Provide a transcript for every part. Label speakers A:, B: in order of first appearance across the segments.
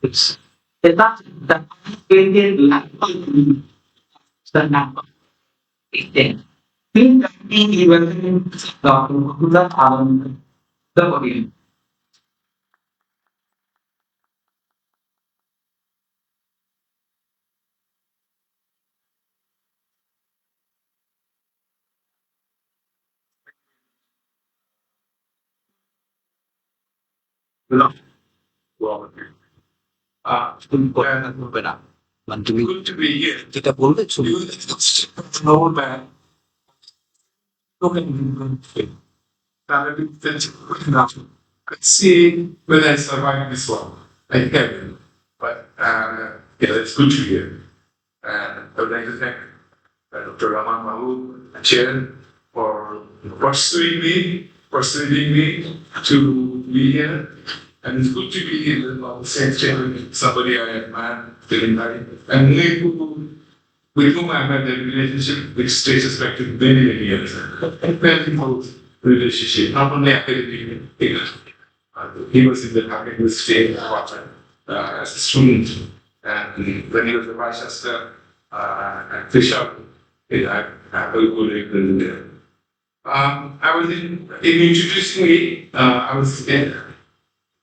A: It's that the created laptop the laptop is think that we even the audience. Good to be here. যেটা বলবে ছবি Let's see whether I survive this one. I can, but yeah, it's good to hear. And I would like to thank Dr. Rahman Mahbub, Chair, for persuading me to be here. And it's good to be here on the same stage with somebody I admire very much. And with whom I've had a relationship which stretches back to many, many years. A very close relationship, not only academic. He was in the Dhaka State Department as a student. And when he was the Vice Chancellor at Fisher, I have a good relationship. I was in introducing me, I was in.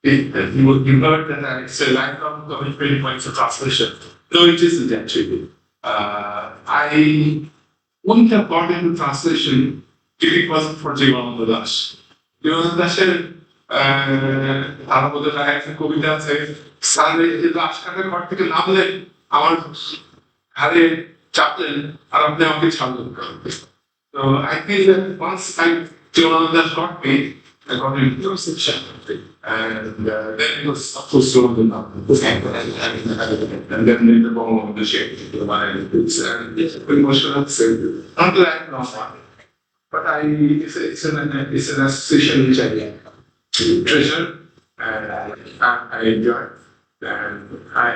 A: You heard that it's a lifelong commitment points of translation. No, it isn't actually. I wouldn't have got into translation if it wasn't for Jivananda Das. Jivananda Das's আমাদের একটা কবিতা আছে সালে যে লাশ কাটার ঘর থেকে নামলেন আমার ঘাড়ে চাপলেন আর আপনি আমাকে ছাড়লেন So I feel that once Jivananda Das got me, I got into reception. And then it was supposed to open up. And then later on the shape of my books and pretty much not like no one. But it's an association which I treasure and I enjoy. And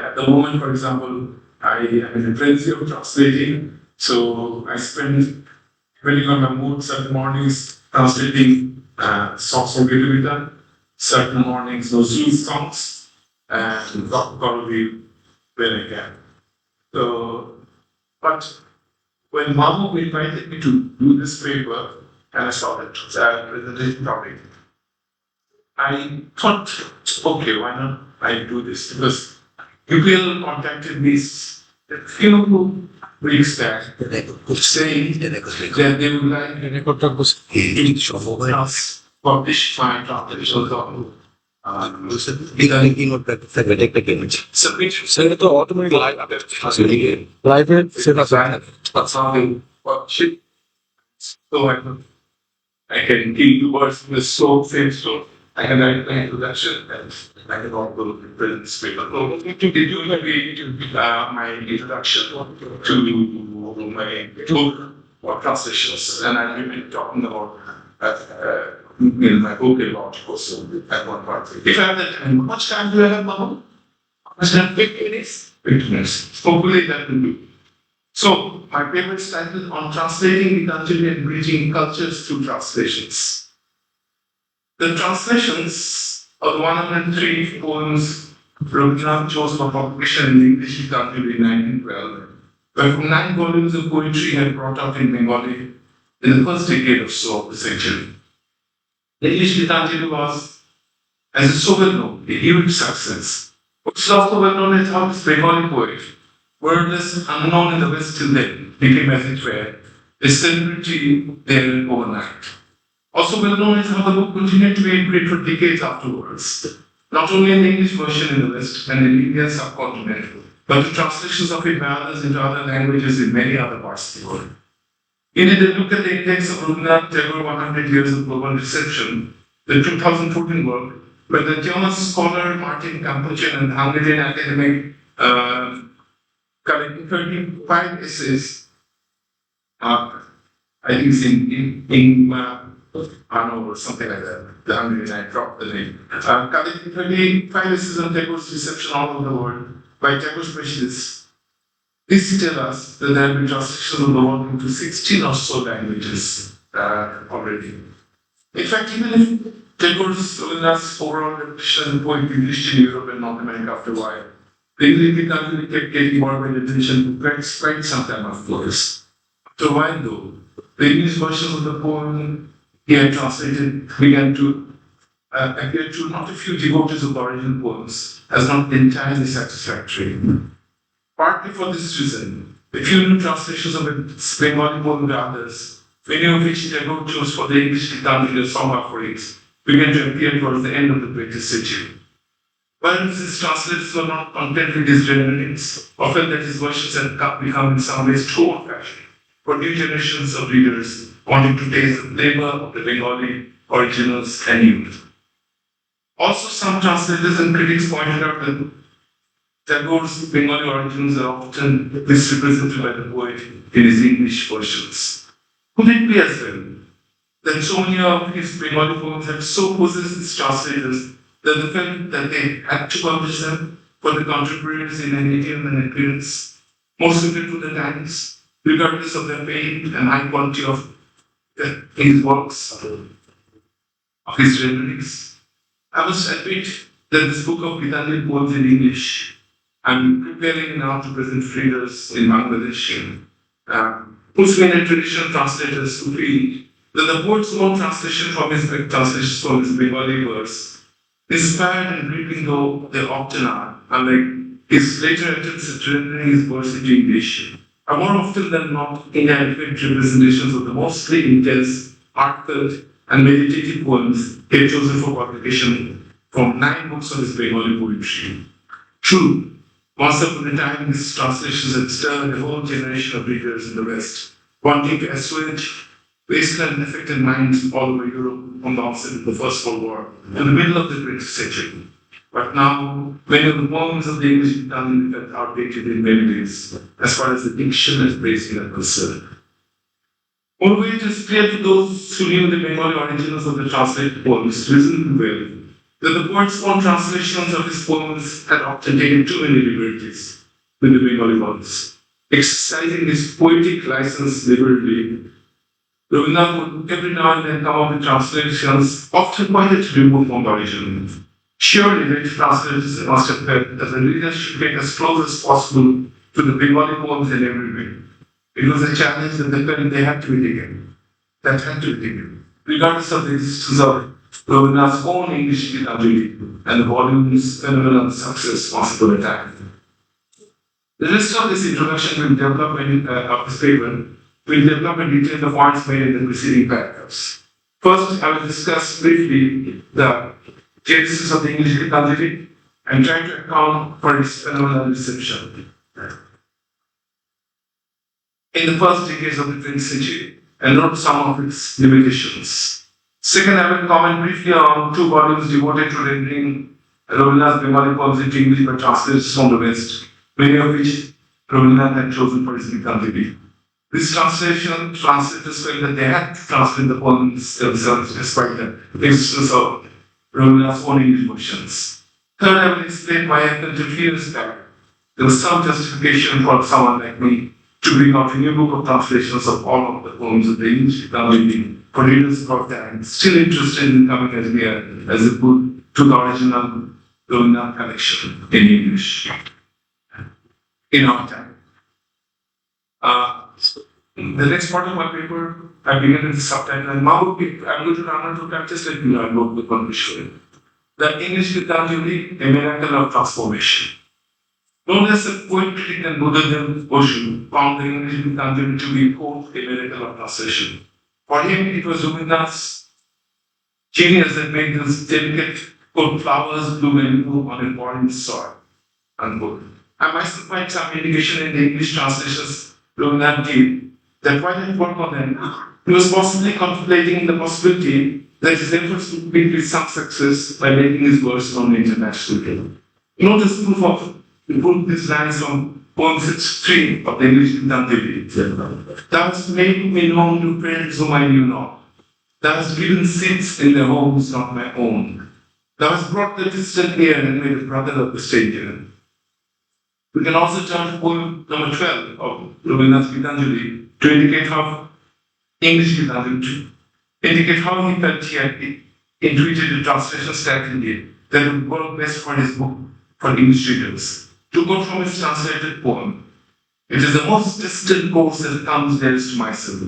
A: at the moment, for example, I am in a frenzy of translating. So I spend, depending on my mood, certain mornings translating songs from Gitanjali, certain mornings Nozul songs, and probably when I can. So, but when Mahbub invited me to do this paper, and I saw that presentation topic, I thought, okay, why not I do this? Because UPL contacted me a few weeks back, saying that they would like us publish my translations of
B: সেটা তো automatic live সেটা
A: so I can kill two birds with the same stone. I can write my introduction and I can also present this paper. Did you maybe my introduction to my book or translations? And I've been talking about in my book about course at one part. If I have that time, how much time do I have, Mahbub? How much time? 50 minutes? 50 minutes. Hopefully that will do. So, my paper is titled on translating Gitanjali and bridging cultures through translations. The translations of the 103 poems Rabindranath chose for publication in English Gitanjali in 1912 were from 9 volumes of poetry he had brought out in Bengali in the first decade or so of the century. The English Gitanjali was, as is so well known, a huge success. What is also well known is how this Bengali poet, wordless, unknown in the West till then, became, as it were, a celebrity there overnight. Also well known is how the book continued to be great for decades afterwards, not only in the English version in the West and in Indian subcontinent, but the translations of it by others into other languages in many other parts of the world. Indeed, a look at the index of Rabindranath Tagore 100 Years of Global Reception, the 2014 work, where the German scholar Martin Kampuchen and the Hungarian academic collecting 35 essays, I think it's in or something like that. The Hungarian, I dropped the name. Collecting 35 essays on Tagore's reception all over the world by Tagore specialists. This tells us that there have been translations of the world into 16 or so languages already. In fact, even if Tagore's overall reputation in poetry reached in Europe and North America after a while. The English Gitanjali kept getting worldwide attention for quite some time afterwards. After a while, though, the English version of the poem he had translated began to appear to not a few devotees of the original poems as not entirely satisfactory. Partly for this reason, the few new translations of the Bengali poem by others, many of which Tagore chose for the English Gitanjali song offerings, began to appear towards the end of the 20th century. While his translators were not content with his renderings, or felt that his versions had become in some ways too old-fashioned for new generations of readers wanting to taste the flavor of the Bengali originals and youth. Also, some translators and critics pointed out that Tagore's Bengali originals are often misrepresented by the poet in his English versions. Could it be as well that so many of his Bengali poems had so possessed his translators that they felt that they had to publish them for the contemporaries in an idiom and appearance more suited to the times, regardless of their fame and high quality of his works, of his renderings? I must admit that this book of Gitanjali poems in English, I'm preparing now to present to readers in Bangladesh, whose main traditional translators who feel that the poet's own translation from his Bengali verse, inspired and gripping though they often are, unlike his later attempts at rendering his verse into English, are more often than not inadequate representations of the mostly intense, heartfelt, and meditative poems he had chosen for publication from 9 books of his Bengali poetry. True, once upon a time, his translations had stirred a whole generation of readers in the West, wanting to assuage wasteland affected minds all over Europe from the onset of the First World War to the middle of the 20th century. But now, many of the poems of the English Gitanjali felt outdated in many ways, as far as the diction and phrasing are concerned. Moreover, it is clear to those who knew the Bengali originals of the translated poems reasonably well that the poet's own translations of his poems had often taken too many liberties with the Bengali ones. Exercising his poetic license liberally, Rabindranath would every now and then come up with translations often quite removed from the original. Surely, the translators must have felt that the readers should get as close as possible to the Bengali poems in every way. It was a challenge that they felt they had to be taken. That had to be taken, regardless of the existence of Rabindranath's own English Gitanjali and the volume's phenomenal success once upon a time. The rest of this introduction will develop of this paper will develop and detail the points made in the preceding paragraphs. First, I will discuss briefly the genesis of the English Gitanjali and try to account for its phenomenal reception in the first decades of the 20th century and note some of its limitations. Second, I will comment briefly on 2 volumes devoted to rendering Rabindranath's Bengali poems into English by translators from the West, many of which Rabindranath had chosen for his Gitanjali. This translators felt that they had to translate the poems themselves despite the existence of Rabindranath's own English versions. Third, I will explain why I felt a few years back there was some justification for someone like me to bring out a new book of translations of all of the poems of the English Gitanjali for readers of time still interested in coming as near as a book to the original Rabindranath collection in English in our time. The next part of my paper, I begin with the subtitle, and Mahbub, I'm going to run out of time, just let me know, I'll go with one visual. The English Gitanjali, a miracle of transformation. Known as the poet critic and Buddhism Osho found the English Gitanjali to be, quote, a miracle of translation. For him, it was Rabindranath's genius that made those delicate, quote, flowers bloom and grow on a foreign soil, unquote. I myself find some indication in the English translations Rabindranath gave that while he worked on them, he was possibly contemplating the possibility that his efforts would meet with some success by making his verse known internationally. Notice proof of these lines from poem 63 of the English Gitanjali. Thou hast made me known to friends whom I knew not. Thou hast given seats in their homes not my own. Thou hast brought the distant near and made a brother of the stranger. We can also turn to poem number 12 of Rabindranath's Gitanjali to indicate how English Gitanjali, to indicate how he felt he intuited a translation strategy that would work best for his book for English readers. To quote from his translated poem, "It is the most distant course that comes nearest to myself,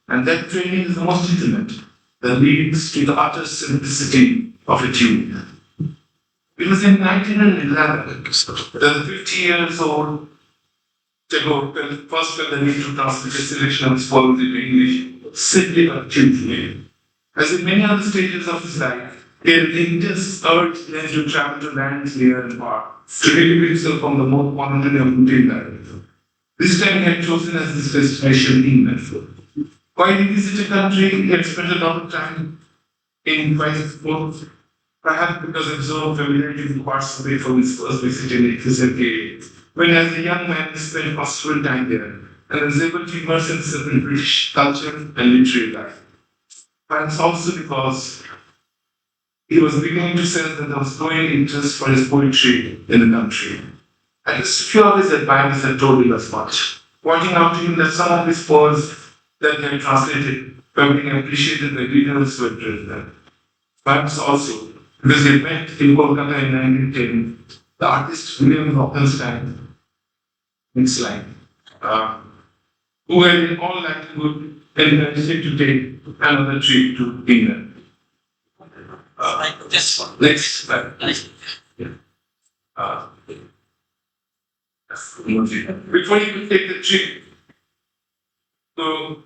A: and that training is the most intimate, that leads to the utter simplicity of a tune." It was in 1911 that 50 years old Tagore first felt the need to translate a selection of his poems into English, simply acutely. As in many other stages of his life, he had an intense urge then to travel to lands near and far, to relieve himself from the more monotony of routine life. This time he had chosen as his destination England. While he visited the country, he had spent a lot of time in Christ's both, perhaps because of his own familiarity with parts of it from his first visit in 1878, when as a young man he spent considerable time there and was able to immerse himself in British culture and literary life. Perhaps also because he was beginning to sense that there was growing interest for his poetry in the country. And just a few of his admirers had told him as much, pointing out to him that some of his poems that they had translated were being appreciated by readers who had read them. Perhaps also because they met in Kolkata in 1910 the artist William Rothenstein, next line, who had in all likelihood encouraged him to take another trip to England.
C: This one.
A: Next slide. Yeah. Before he could take the trip, so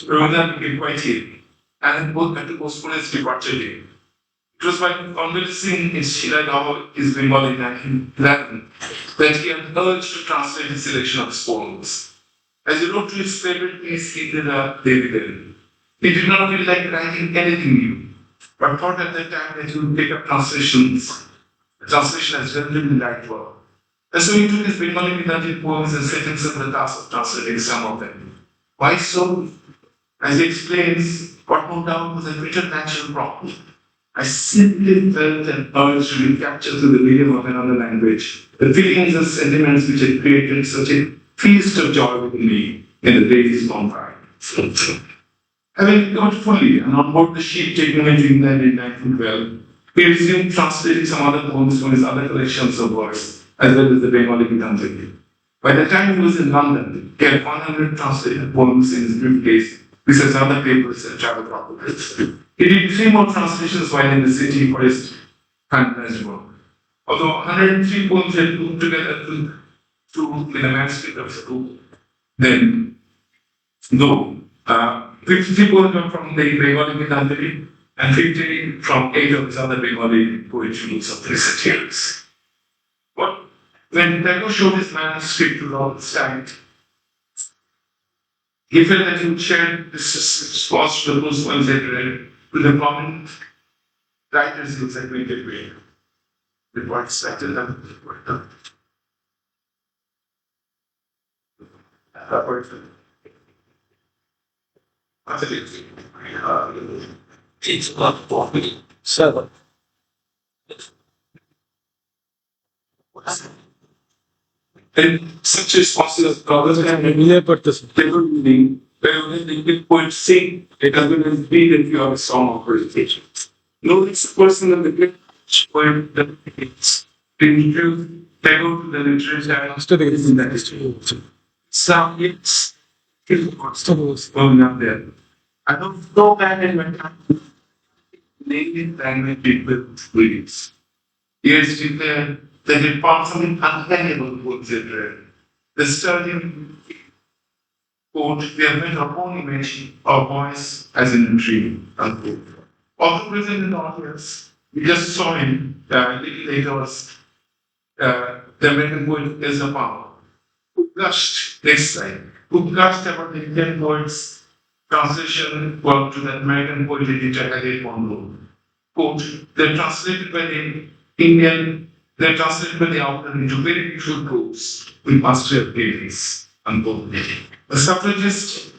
A: Ramadan became quite ill, and both had to postpone his departure day. It was by conversing in Shilagawa, his Bengali in Latin, that he had urged to translate a selection of his poems. As he wrote to his favorite piece, Indira Devi, he did not feel like writing anything new, but thought at that time that he would take up translations, translation as relatively light work. And so he took his Bengali Vedantic poems and set himself the task of translating some of them. Why so? As he explains, what no doubt was a greater natural problem. I simply felt an urge to recapture through the medium of another language the feelings and sentiments which had created such a feast of joy within me in the days gone by. Having recovered fully and on board the ship taking away to England in 1912, he resumed translating some other poems from his other collections of verse, as well as the Bengali Gitanjali. By the time he was in London, he had 100 translated poems in his briefcase, besides other papers and travel documents. He did 3 more translations while in the city for his finalized work. Although 103 poems had put together to in a manuscript of the book, then, though 53 poems were from the Bengali Gitanjali and 50 from 8 of his other Bengali poetry books of recent years. But when Tagore showed his manuscript to Lord Steiner, he felt that he would share this response to the most ones he had read with the prominent writers he was acquainted with. With what expected them to work done.
C: It's about
B: 7.
A: And such responses as brothers and
B: Emilia Pertus.
A: they would mean when the poet sing, it has been read if you have a song of presentation. No, it's a person in the great poet that it's been introduced, they go to the literature
B: After the
A: in that history. Some it's going up there. I don't know that in my time. Native language people reads. Yes, it declared that it found something untenable books it read. The studying quote, we have made our own image, our voice as in a dream, unquote. Also present in the audience, we just saw him a little later was the American poet Ezra Pound, who gushed, next slide, who gushed about the Indian poet's translation work to the American poet editor Harriet Monroe. Quote, they're translated by the author into very beautiful prose with mastery of babies, unquote. A suffragist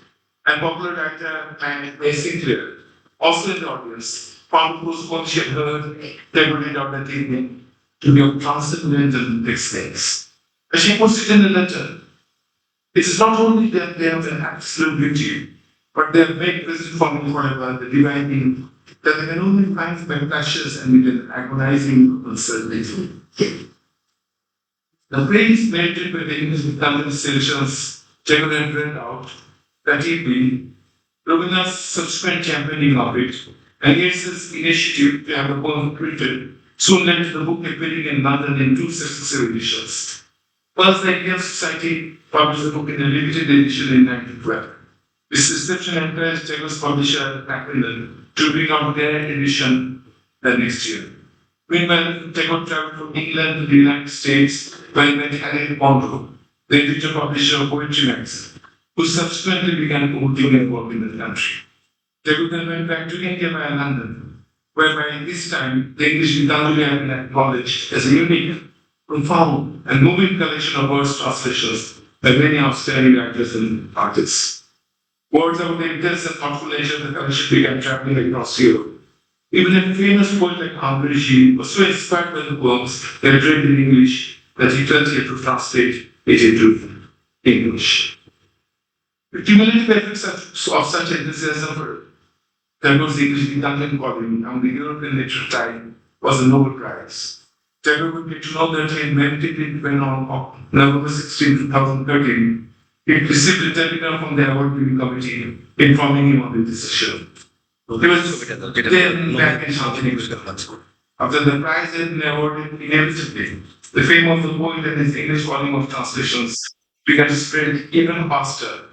A: and popular writer and May Sinclair, also in the audience, found those poems she had heard decorated out that evening to be of transcendental extent. As she puts it in the letter, it is not only that they have an absolute beauty, but they have made present for me forever the divine that the only finds by passions and with an agonizing uncertainty. The phrase merited by the English Gitanjali selections Jacob had read out that evening, Rabindranath's subsequent championing of it, and Yeats's initiative to have the poem printed soon led to the book appearing in London in two successive editions. First, the Indian Society published the book in a limited edition in 1912. This reception encouraged Jacob's publisher, Macmillan, to bring out their edition the next year. Meanwhile, Jacob traveled from England to the United States, where he met Harriet Monroe, the editor publisher of Poetry magazine, who subsequently began promoting their work in the country. Jacob then went back to India via London, where by this time the English Gitanjali had been acknowledged as a unique, profound, and moving collection of verse translations by many outstanding writers and artists. Words about the intense and thoughtful nature of the collection began traveling across Europe. Even a famous poet like Ambarishi was so inspired by the poems that he read in English that he felt he had to translate it into English. The cumulative effects of such enthusiasm for Tagore's English Gitanjali volume among the European literature time was a Nobel Prize. Tagore would get to know that he had meditated when on November 16, 2013, he received a telegram from the award-giving committee informing him of the decision. He was then back in Shanghai. After the prize had been awarded, inevitably, the fame of the poet and his English volume of translations began to spread even faster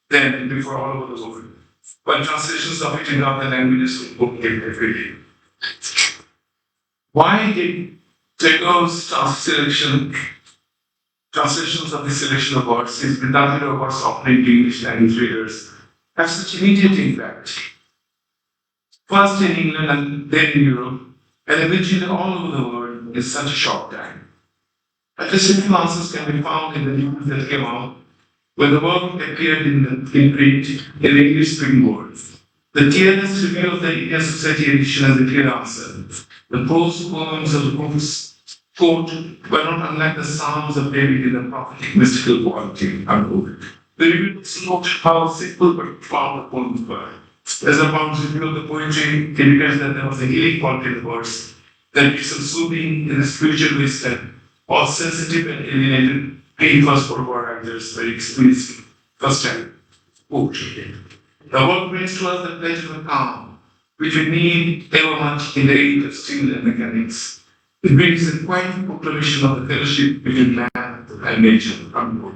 A: than before all over the world, while translations of it in other languages would get every day. Why did Tagore's translations of the selection of words, his Gitanjali of words offering to English language readers, have such immediate impact? First in England and then in Europe, and eventually all over the world in such a short time. At least a few answers can be found in the news that came out when the work appeared in print in the English-speaking world. The tearless review of the Indian Society edition has a clear answer. The prose poems of the books, quote, were not unlike the Psalms of David in the prophetic mystical quality, unquote. The review noted how simple but profound the poems were. As a Pound's review of the poetry indicates that there was a healing quality in the verse, that it's some soothing in the spiritual wisdom, all sensitive and alienated, pain was for writers very experienced first time poetry. The work brings to us the pleasure of calm, which we need ever much in the age of steel and mechanics. It brings a quiet proclamation of the fellowship between man and nature. Unquote.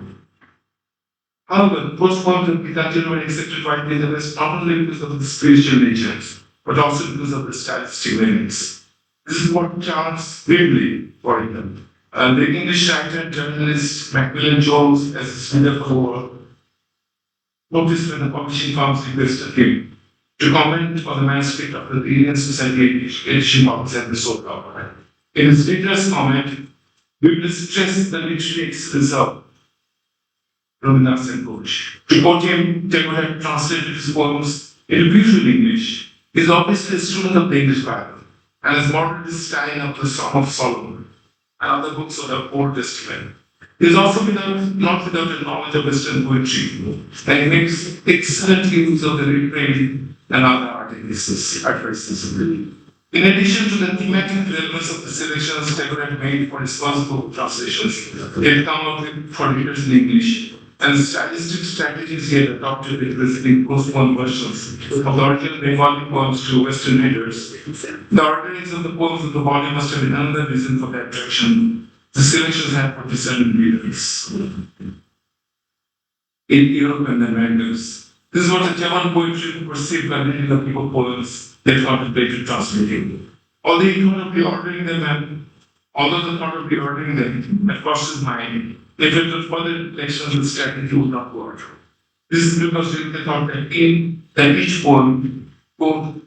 A: However, post poems of Gitanjali were accepted widely in the West not only because of the spiritual nature, but also because of the stylistic leanings. This is what Charles Ridley, for example, the English writer and journalist Macmillan Jones, as his leader for the world, noticed when the publishing firms requested him to comment on the manuscript of the Indian Society edition of and the soul cover. In his reader's comment, Ridley stressed the literary excellence of Rabindranath and Ghosh. To quote him, Tagore had translated his poems into beautiful English. He is obviously a student of the English Bible and has modeled his style of the Song of Solomon and other books of the Old Testament. He is also not without a knowledge of Western poetry, and he makes excellent use of the refrain and other artifices. In addition to the thematic relevance of the selections Tagore had made for his first book translations, he had come up with for readers in English, and the stylistic strategies he had adopted in presenting post-poem versions of the original Bengali poems to Western readers. The orderings of the poems of the volume must have been another reason for the attraction the selections had for discerning readers in Europe and the Americas. This is what the German poetry perceived by reading the people poems they contemplated translating. Although the thought of reordering them had crossed his mind, they felt that further reflections and strategy would not work. This is because they thought that each poem, quote,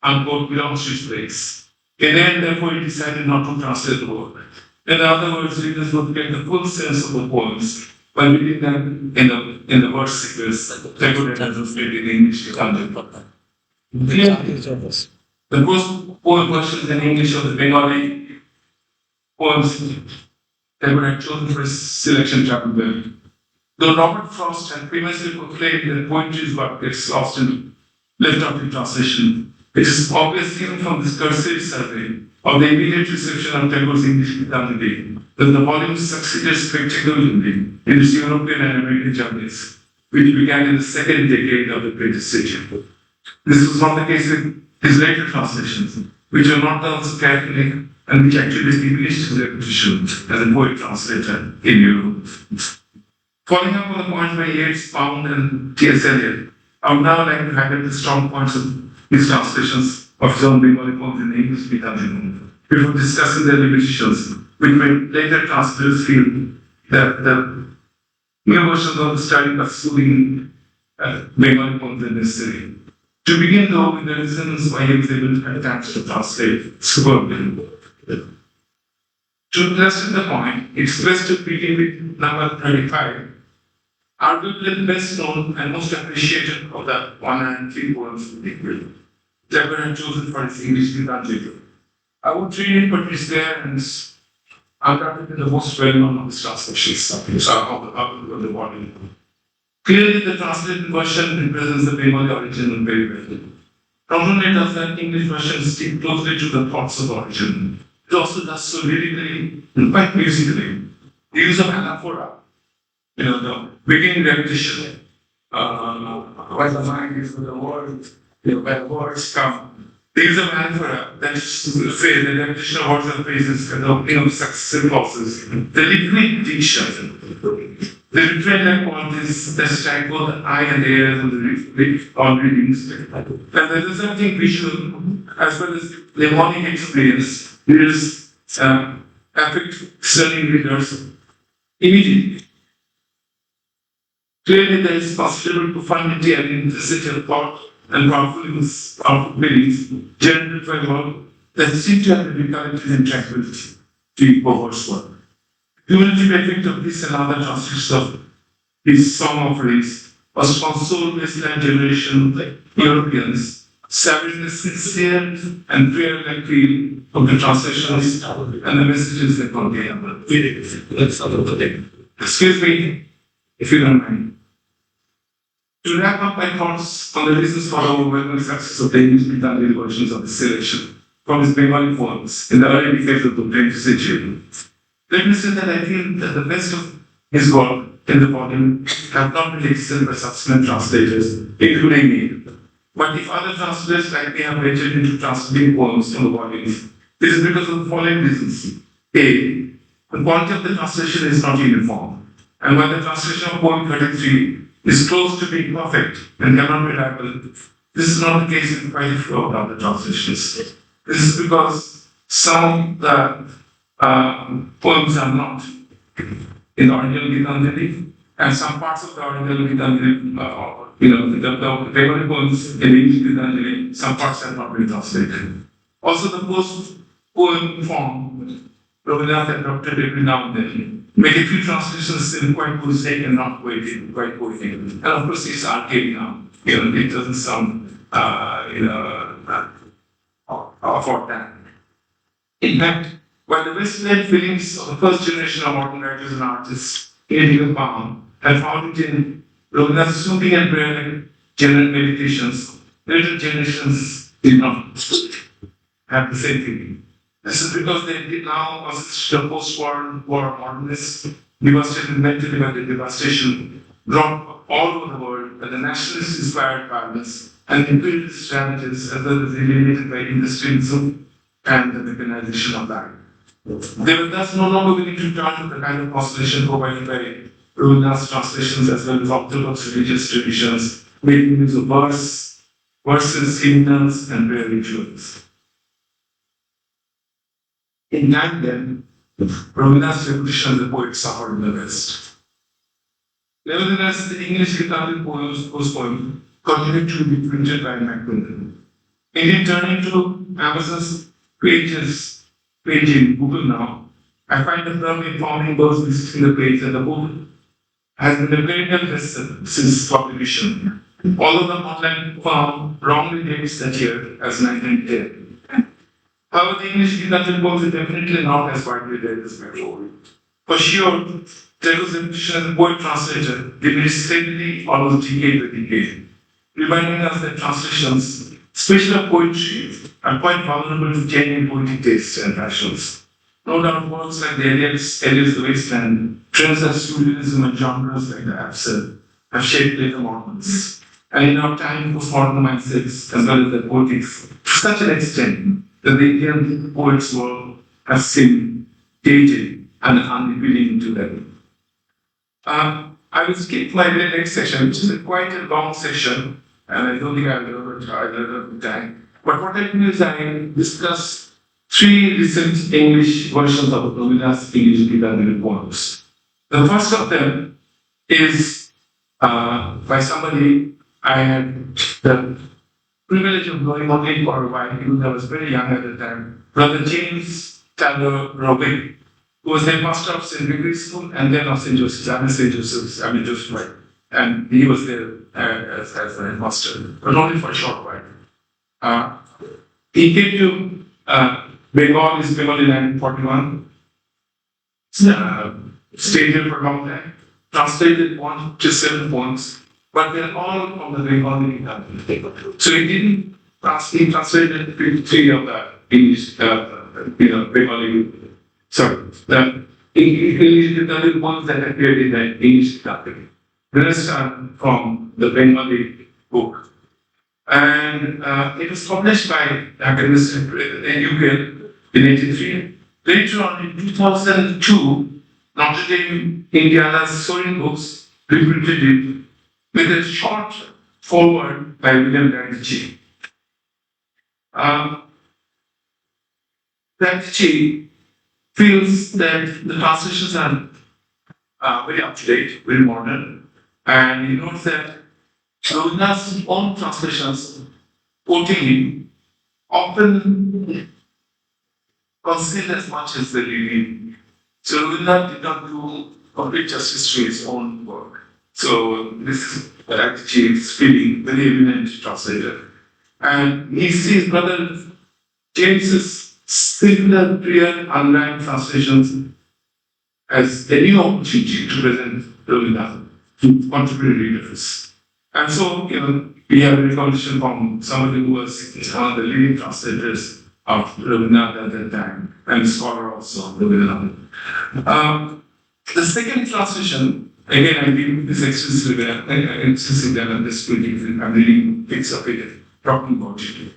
A: unquote, belongs to its place. In the end, therefore, he decided not to translate the work. In other words, readers would get the full sense of the poems by reading them in the verse sequence that would have translated in English. The first poem versions in English of the Bengali poems that were chosen for his selection traveled well. Though Robert Frost had previously proclaimed that poetry is what gets lost and left out in translation, It is obvious even from this cursory survey of the immediate reception of Tagore's English Gitanjali that the volume succeeded spectacularly in its European and American journeys, which began in the second decade of the 20th century. This was not the case with his later translations, which were not done so carefully and which actually diminished his reputation as a poet translator in Europe. Following up on the points by Yeats, Pound, and T.S. Eliot, I would now like to highlight the strong points of his translations of his own Bengali poems in English Gitanjali before discussing their limitations, which made later translators feel that the new versions of the style of soothing Bengali poems are necessary. To begin, though, with the reasons why he was able to attempt to translate superbly. To illustrate the point, expressed to begin with number 35, arguably the best known and most appreciated of the 103 poems of the period. Tagore had chosen for his English Gitanjali. I would read it, but it's there and it's undoubtedly the most well-known of his translations of the body. Clearly, the translated version represents the Bengali original very well. Not only does the English version stick closely to the thoughts of the original, it also does so lyrically and quite musically. The use of anaphora, the beginning repetition, why the mind is with the word, where the words come. The use of anaphora, that is to say, the repetition of words and phrases, and the opening of successive clauses, the liquid diction, the refrain qualities that strike both the eye and the ears of the on readings, and the resulting visual as well as mnemonic experience, readers affect discerning readers immediately. Clearly, there is possible profundity and intensity of thought and powerful feelings generated by work that seem to have the recurrency and tranquility to equal work. Cumulative effect of this and other translations of his song offerings was from soul wasteland generation of Europeans, savoring the sincere and prayer-like feel of the translations and the messages they contain. Excuse me, if you don't mind. To wrap up my thoughts on the reasons for the overwhelming success of the English Gitanjali versions of this selection from his Bengali poems in the early decades of the 20th century, let me say that I feel that the best of his work in the volume have not been excelled by subsequent translators, including me. But if other translators like me have ventured into translating poems from the volumes, it is because of the following reasons. A. The quality of the translation is not uniform, and while the translation of poem 33 is close to being perfect and cannot be reliable, this is not the case in quite a few of the other translations. This is because some of the poems are not in the original Gitanjali, and some parts of the original Gitanjali, the Bengali poems in the English Gitanjali, some parts have not been translated. Also, the post-poem form, Rabindranath adopted every now and then, made a few translations in quite good sake and not quite poetic. And of course, it's archaic now. It doesn't sound, for that. In fact, while the West-led feelings of the first generation of modern writers and artists in Palm had found it in Rabindranath's soothing and prayer-like general meditations, later generations did not have the same feeling. This is because they did now consist of post-war modernists, devastated mentally by the devastation brought all over the world by the nationalist-inspired violence and imperialist challenges, as well as alienated by industrialism and the mechanization of life. They were thus no longer willing to turn to the kind of consolation provided by Rabindranath's translations as well as orthodox religious traditions, making use of verses, hymnals, and prayer rituals. In time then, Rabindranath's reputation as a poet suffered in the West. Nevertheless, the English Gitanjali poem continued to be printed by Macmillan. Indeed, turning to Amazon's page in Google now, I find the term informing those visiting the page that the book has been a perennial bestseller since publication, although the online firm wrongly dates that year as 1910. However, the English Gitanjali poems are definitely not as widely read as before. For sure, Tagore's reputation as a poet translator diminished steadily almost decade by decade. reminding us that translations, especially of poetry, are quite vulnerable to changing poetic tastes and passions. No doubt works like the Eliot's The Wasteland, trends as surrealism and genres like the absurd have shaped later movements. And in our time, postmodern mindsets, as well as the poetics, to such an extent that the Indian poets' world has seemed dated and unappealing to them. I will skip my next session, which is quite a long session, and I don't think I will have time. But what I do is I discuss three recent English versions of Rabindranath's English Gitanjali poems. The first of them is by somebody I had the privilege of knowing only for a while, because I was very young at the time, Brother James Taylor Robin, who was the pastor of St. Gregory's School and then of St. Joseph's, Joseph White. And he was there as a pastor, but only for a short while. He came to Bengal in 1941, stayed here for a long time, translated 1 to 7 poems, but they're all from the Bengali Gitanjali. So he translated 53 of the English, Bengali, the English Gitanjali poems that appeared in the English Gitanjali. The rest are from the Bengali book. And it was published by Dhaka in UK in 1983. Later on, in 2002, Notre Dame, Indiana's Soaring Books reprinted it with a short foreword by William Dandichi. Dandichi feels that the translations are very up to date, very modern, and he notes that Rabindranath's own translations, quoting him, often conceal as much as they reveal. So Rabindranath did not do complete justice to his own work. So this is actually his feeling, very eminent translator. And he sees Brother James's similar, clear, unrhymed translations as a new opportunity to present Rabindranath to contemporary readers. And so, we have a recognition from somebody who was one of the leading translators of Rabindranath at that time, and a scholar also of Rabindranath. The second translation, again, I read this extensively, and this I'm reading bits of it, talking about it,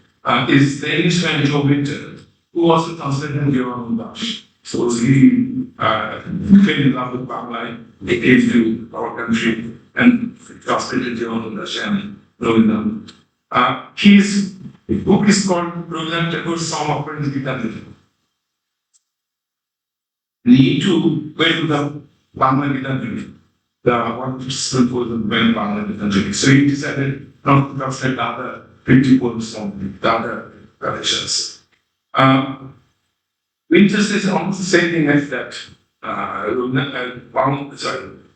A: is the Englishman Joe Winter, who also translated Johann Dash. So he fell in love with Bangla, he came to our country and translated Johann Dash and Rabindranath. His book is called Rabindranath Tagore's Song of Prince Gitanjali. He too went to the Bangla Gitanjali, the one student was in Bangla Gitanjali. So he decided not to translate the other 50 poems from the other collections. Winter says almost the same thing as that.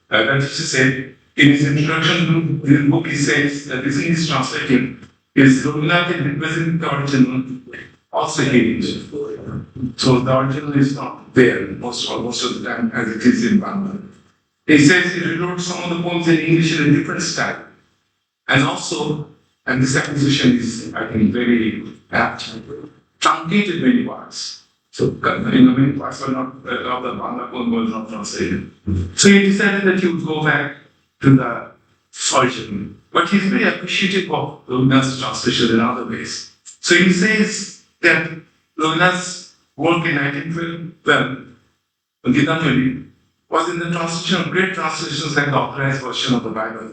A: That is to say, in his introduction to his book, he says that this English translating is Rabindranath representing the original, also heritage. So the original is not there most of the time as it is in Bangla. He says he rewrote some of the poems in English in a different style. And also, and this acquisition is, I think, very apt, truncated many parts. So, many parts were not, of the Bangla poem was not translated. So he decided that he would go back to the origin. But he's very appreciative of Rabindranath's translation in other ways. So he says that Rabindranath's work in 1912, Gitanjali, was in the translation of great translations like the Authorized version of the Bible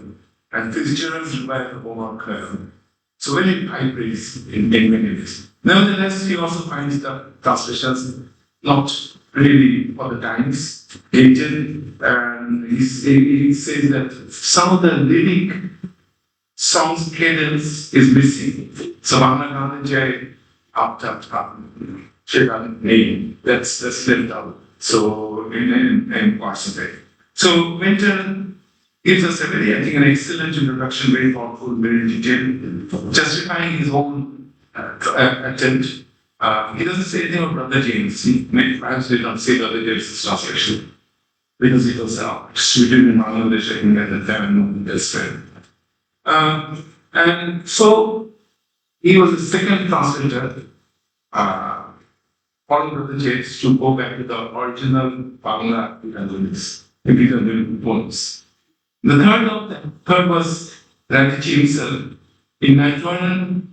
A: and Fitzgerald's revival of Homer. So very high praise in many ways. Nevertheless, he also finds the translations not really for the times, dated, and he says that some of the lyric songs cadence is missing. So Bangla Gandhi Shekan name, that's left out. So in parts of it. So Winter gives us an excellent introduction, very thoughtful, very detailed, justifying his own attempt. He doesn't say anything about Brother James. He perhaps did not say Brother James' translation because it was written in Bangladesh at the time and elsewhere. And so he was the second translator, followed by the James, to go back to the original Bangla Gitanjali poems. The third was Radici himself. In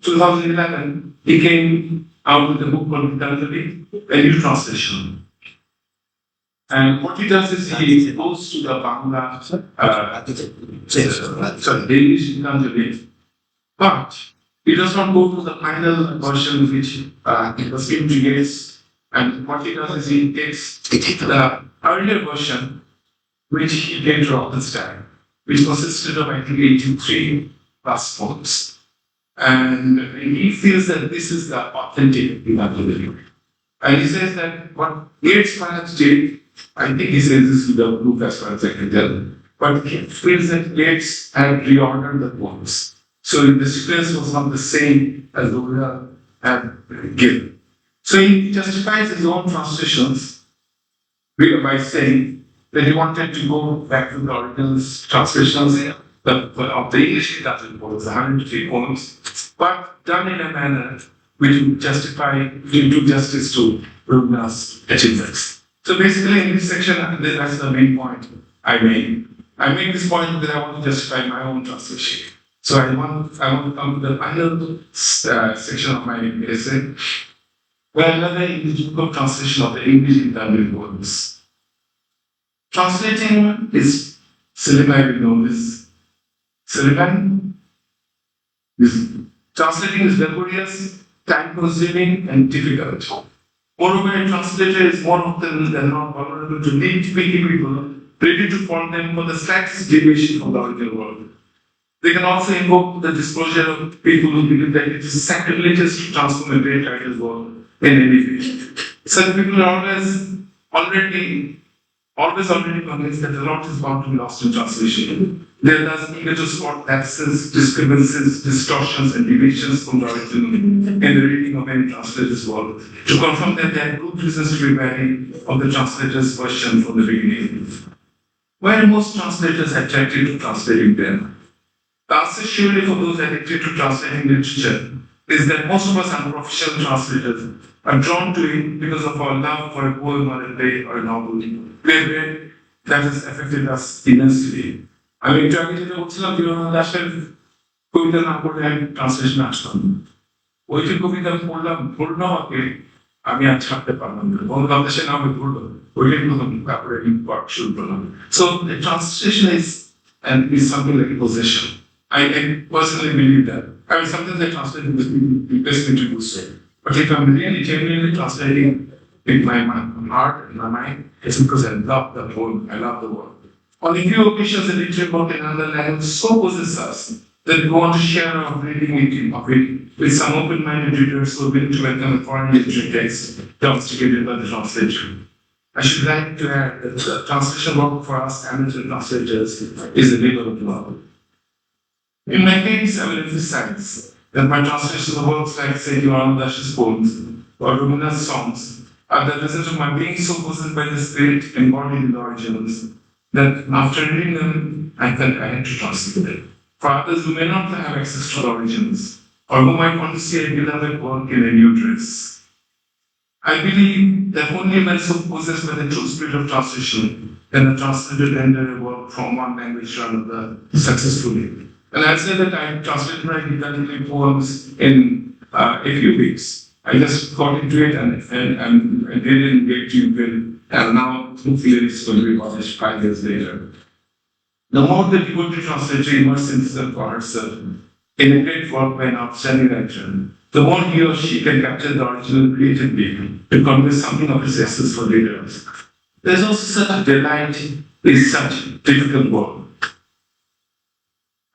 A: 2011, he came out with a book called Gitanjali, a new translation. And what he does is he goes to the Bangla, the English Gitanjali, but he does not go to the final version which was given to Yeats. And what he does is he takes the earlier version, which he later on this time, which consisted of, I think, 83 plus poems. And he feels that this is the authentic Gitanjali. And he says that what Yeats perhaps did, I think he says this with the proof as far as I can tell, but he feels that Yeats had reordered the poems. So the sequence was not the same as the Buddha had given. So he justifies his own translations by saying that he wanted to go back to the original translations of the English Latin poems, the 103 poems, but done in a manner which would do justice to Rabindranath's achievements. So basically, in this section, that's the main point I made. I make this point because I want to justify my own translation. So I want to come to the final section of my essay, where another book translation of the English Italian poems. Translating is Selim, I will know this. Selim, translating is laborious, time-consuming, and difficult. Moreover, a translator is more often than not vulnerable to nitpicky people, ready to fault them for the slightest deviation from the original world. They can also invoke the displeasure of people who believe that it is sacrilegious to transform a great writer's work in any way. Such people are already convinced that a lot is bound to be lost in translation. They are thus eager to spot lapses, discrepancies, distortions, and deviations from the original in the reading of any translator's work, to confirm that there are good reasons to be wary of the translator's version from the beginning. Why are most translators attracted to translating them? The answer surely for those addicted to translating literature is that most of us unprofessional translators are drawn to it because of our love for a poem or a play or a novel. We have read that has affected us immensely. আমি একটু আগে যেটা বলছিলাম জীবনানন্দ দাশের কবিতা না পড়লে আমি translation আসতাম। ওইটি কবিতা আমি পড়লাম আমাকে আমি আর ছাড়তে পারলাম না। বঙ্গবন্ধু দাশের নামে পড়লো ওইটাই প্রথম তারপরে ইম্পর্ট শুরু করলাম। So the translation is something like a possession. I personally believe that. I mean, sometimes I translate because people best me to do so. But if I'm really genuinely translating with my heart and my mind, it's because I love the poem, I love the word. On a few occasions, the literature book in another language so possesses us that we want to share our reading of it with some open-minded readers who are willing to welcome a foreign literature text domesticated by the translator. I should like to add that the translation work for us amateur translators is a labor of love. In my case, I will emphasize that my translation of works like, say, Gitanjali Dash's poems or Rabindranath's songs are the result of my being so possessed by the spirit embodied in the originals that after reading them, I felt I had to translate them. For others who may not have access to the originals, or who might want to see a beloved work in a new dress, I believe that only men so possessed by the true spirit of translation can the translator render a work from one language to another successfully. And I'll say that I translated my Gitanjali poems in a few weeks. I just got into it and did it in great well. And now, hopefully, it's going to be published 5 years later. The more the devotee translator immerses himself or herself in a great work by an outstanding writer, the more he or she can capture the original creatively to convey something of its essence for readers. There's also such a delight in such difficult work.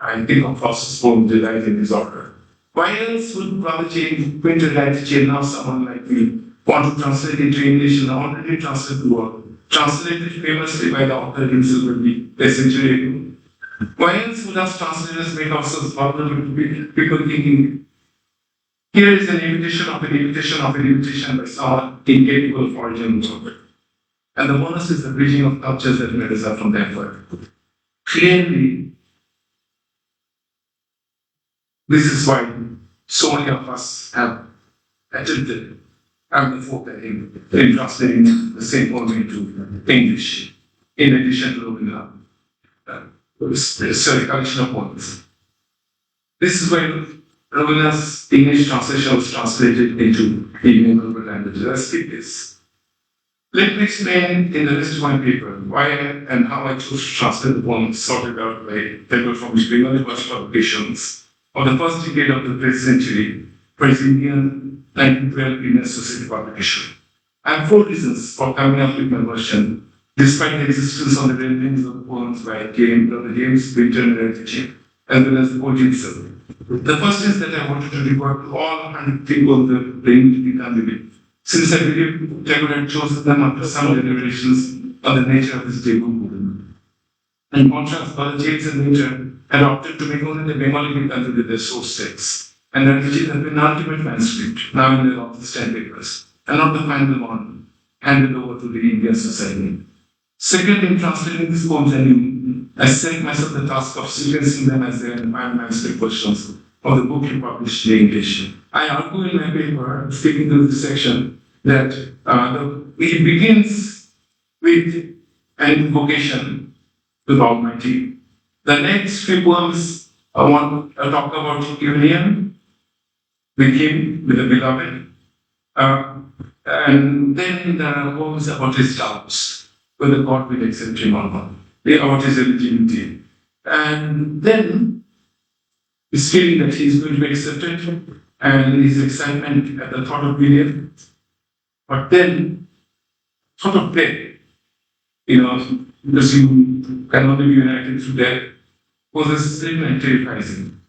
A: I think of Faust's poem Delight in Disorder. Why else would Prabhuji, Quinter Radici, and now someone like me want to translate into English and already translate the work, translated famously by the author himself a century ago? Why else would us translators make ourselves vulnerable to people thinking, here is an invitation of an invitation of an invitation by someone incapable of original work? And the bonus is the bridging of cultures that may result from the effort. Clearly, This is why so many of us have attempted, I'm the fourth, I think, in translating the same poem into English, in addition to a collection of poems. This is when Ravena's English translation was translated into Indian global languages. I'll skip this. Let me explain in the rest of my paper why and how I chose to translate the poems sorted out by paper from Bengali publications of the first decade of the 20th century for his Indian 1912 Indian Society publication. I have 4 reasons for coming up with my version, despite the existence of the renderings of the poems by James Winter and Retici, as well as the poet himself. The first is that I wanted to record all 100 people that playing Gitanjali, since I believe Tagore had chosen them after some deliberations on the nature of his debut poem. In contrast, Father James and Winter had opted to make only the Bengali Gitanjali their source text, and Retici has been an ultimate manuscript, now in their office 10 papers, and not the final one, handed over to the Indian Society. Second, in translating these poems anew, I set myself the task of sequencing them as their final manuscript versions of the book he published in English. I argue in my paper, speaking to this section, that it begins with an invocation to the Almighty. The next 3 poems want to talk about union with Him, with the Beloved, and then the poems about his doubts, whether God will accept him or not, about his eligibility. And then his feeling that he is going to be accepted and his excitement at the thought of union. But then, thought of death, because you can only be united through death, was a strange and terrifying thing.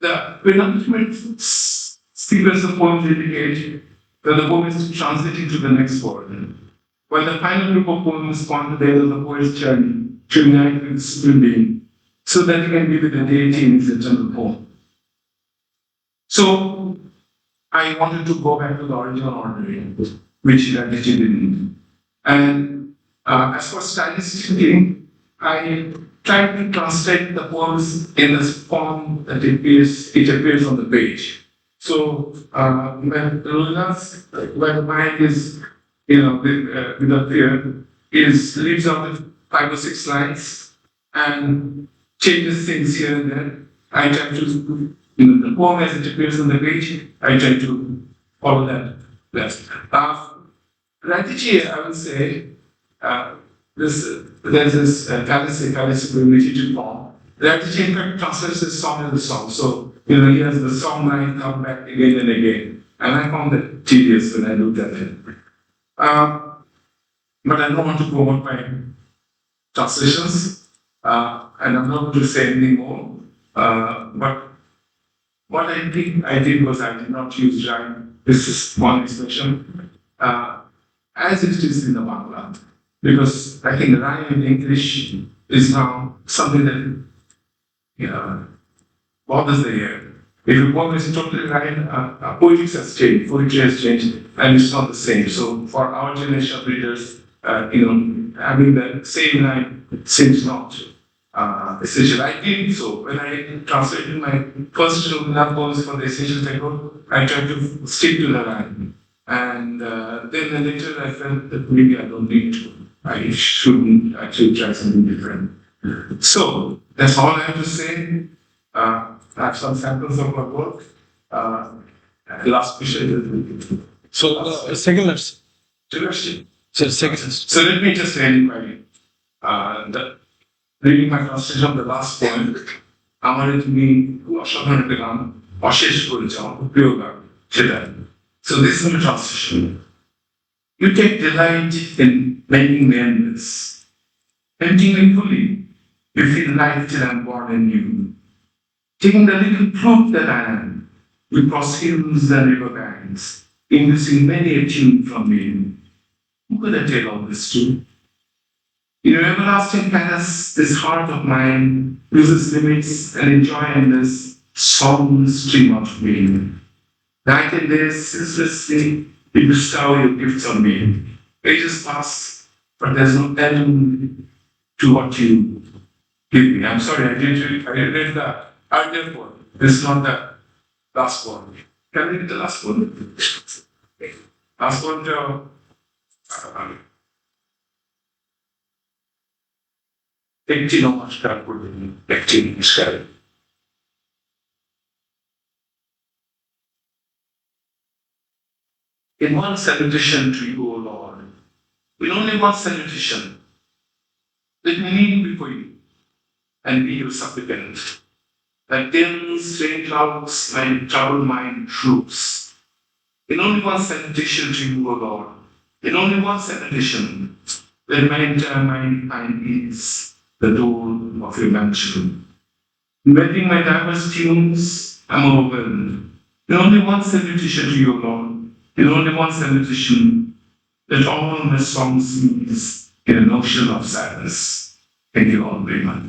A: The penultimate sequence of poems indicate that the poem is transiting to the next word, while the final group of poems point to the end of the poet's journey to unite with the supreme being, so that he can be with the deity in his eternal home. So, I wanted to go back to the original ordering, which Retici didn't. And as for stylistically, I tried to translate the poems in the form that it appears on the page. So, when the mind is, without fear, leaves out the 5 or 6 lines and changes things here and there. I try to, the poem as it appears on the page, I try to follow that. Retici, I would say, there's this fallacy related form. Retici, in fact, translates this song as a song. So, he has the song line come back again and again. And I found that tedious when I looked at it. But I don't want to promote my translations, and I'm not going to say anything more. But what I think I did was I did not use rhyme. This is one expression, as it is in the Bangla, because I think rhyme in English is now something that bothers the ear. If a poem is totally rhyme, poetry has changed, and it's not the same. So for our generation of readers, having the same line seems not essential. I did so when I translated my first poems for the essential Tagore. I tried to stick to the line, and then later I felt that maybe I don't need to. I shouldn't actually try something different. So that's all I have to say. I have some samples of my work. Last question.
B: So, second lesson. So, second lesson.
A: So let me just end by reading my translation of the last poem. আমার তুমি অসাধারণ একটা গান অশেষ করে যাও প্রিয় গান সেটা. So this is my translation. You take delight in making me endless. Emptying me fully, you feel life till I'm born anew. Taking the little fruit that I am, we cross hills and river banks, inducing many a tune from me. Who could I tell all this to? In your everlasting palace, this heart of mine loses limits and enjoy endless song stream of me. Night and day, ceaselessly, you bestow your gifts on me. Ages pass, but there's no end to what you give me. I'm sorry, I didn't read that. Therefore, this is not the last one. Can we read the last one? Last one, একটি নমস্কার করবেন, একটি নমস্কার। In one salutation to you, O Lord, with only one salutation, let me kneel before you and be your supplicant, that dense rain clouds might trouble my troops. In only one salutation to you, O Lord, in only one salutation, let my entire mind find ease, the door of your mansion. Inventing my diverse tunes, I'm overwhelmed. In only one salutation to you, O Lord, in only one salutation, let all my songs cease in an ocean of sadness. Thank you all very much.